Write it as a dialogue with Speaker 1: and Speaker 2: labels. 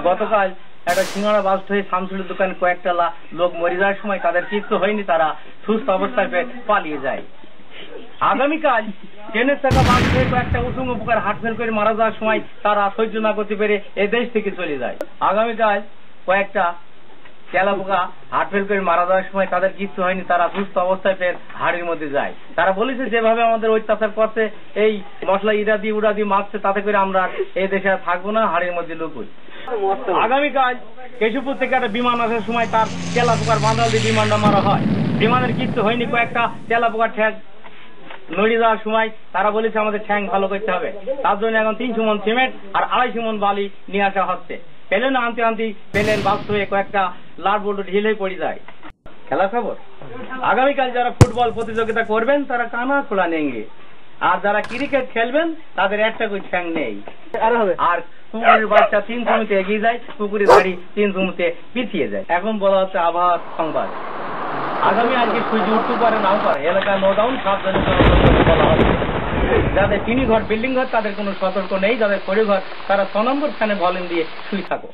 Speaker 1: গতকাল একটা সিঙ্গাড়া বাস্ট হয়ে শামসুলের দোকানে কয়েকটা লোক মরে যাওয়ার সময় তাদের কিছু হয়নি, তারা সুস্থ অবস্থায় পালিয়ে যায়। আগামীকাল ট্রেনের চাকা বাস্ট হয়ে কয়েকটা উঁচু উপকার হাট ফেল করে মারা যাওয়ার সময় তারা সহ্য না করতে পেরে এ দেশ থেকে চলে যায়। আগামীকাল কয়েকটা তেলাপোকা হাট ফেল করে মারা যাওয়ার সময় তাদের কিছু হয়নি, তারা সুস্থ অবস্থায় ফের হাড়ির মধ্যে যায়। তারা বলেছে যেভাবে আমাদের অত্যাচার করছে, এই মশলা ইরা দিয়ে উড়া দিয়ে মারছে, তাতে করে আমরা এই দেশে আর থাকবো না, হাড়ির মধ্যে লুকুই। আগামীকাল কেশবপুর থেকে একটা বিমান আসার সময় তার তেলাপোকার বাঁধাল দিয়ে বিমানটা মারা হয়। বিমানের কিছু হয়নি, কয়েকটা তেলাপোকার ঠ্যাং নড়ে যাওয়ার সময় তারা বলেছে আমাদের ঠ্যাং ভালো করতে হবে, তার জন্য এখন 300 মন সিমেন্ট আর 250 মন বালি নিয়ে আসা হচ্ছে। প্লেন আনতে আনতে প্লেন বাস্ট হয়ে কয়েকটা লাট বোল্ট ঢিলে পড়ে যায়। খেলা খবর, আগামীকাল যারা ফুটবল প্রতিযোগিতা করবেন তারা কানা খোলা নেঙ্গে, আর যারা ক্রিকেট খেলবেন তাদের একটা করে ঠ্যাং নেই। আর কুকুরের বাচ্চা 3 জমিতে এগিয়ে যায়, কুকুরের গাড়ি 3 জমিতে পিছিয়ে যায়। এখন বলা হচ্ছে আবহাওয়ার সংবাদ, আগামী আজকে সূর্য উঠতে পারে নাও পারে, এলাকায় নো ডাউন সাবধানে বলা হচ্ছে। যাদের টিনি ঘর বিল্ডিং ঘর তাদের কোনো সতর্ক নেই, যাদের পরিঘর তারা 6 নম্বর স্থানে ভলিউম দিয়ে শুয়ে থাকো।